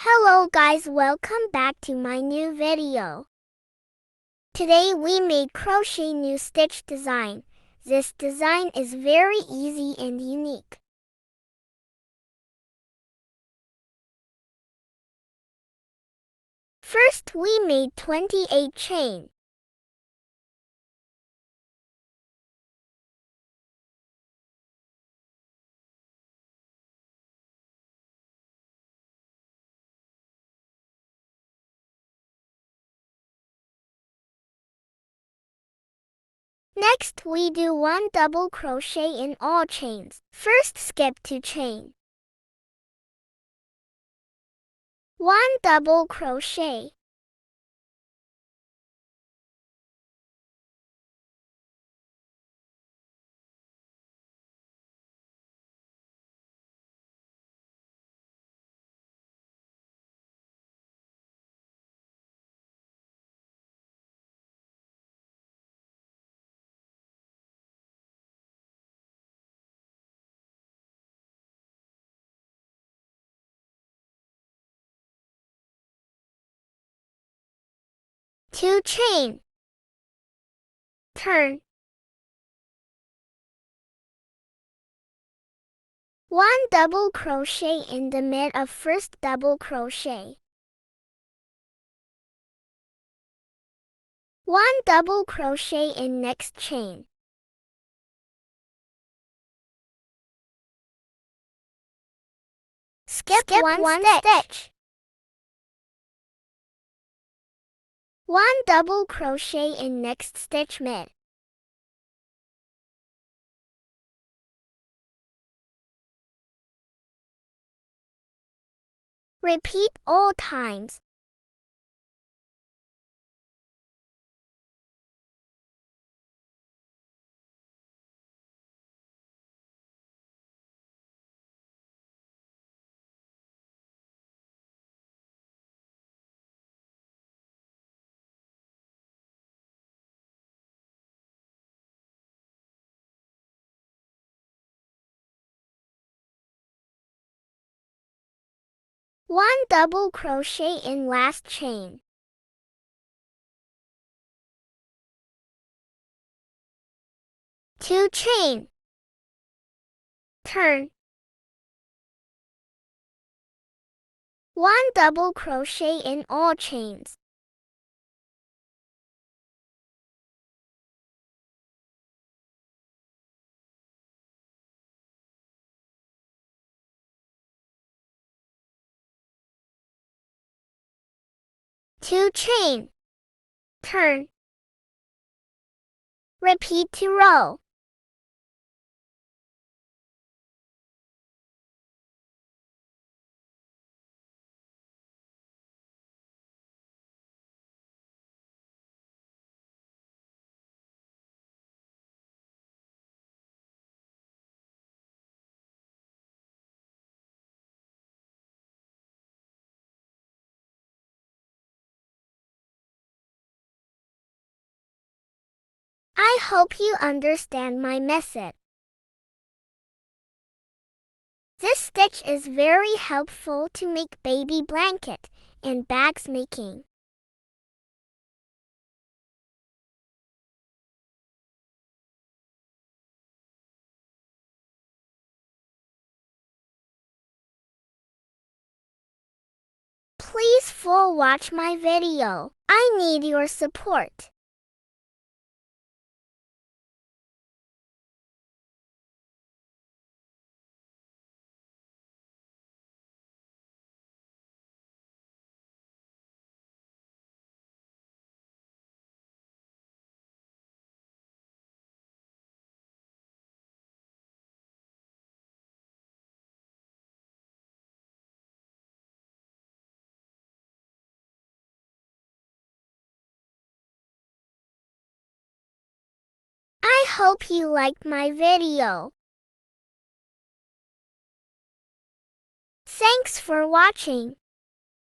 Hello guys, welcome back to my new video. Today we made crochet new stitch design. This design is very easy and unique. First we made 28 chain. Next we do 1 double crochet in all chains. First skip 2 chain. 1 double crochet. Two chain. Turn. 1 double crochet in the mid of first double crochet. 1 double crochet in next chain. Skip one stitch. 1 double crochet in next stitch mid. Repeat all times. One double crochet in last chain. Two chain. Turn. 1 double crochet in all chains. Two chain. Turn. Repeat 2 row. I hope you understand my method. This stitch is very helpful to make baby blanket and bags making. Please full watch my video. I need your support. I hope you liked my video. Thanks for watching.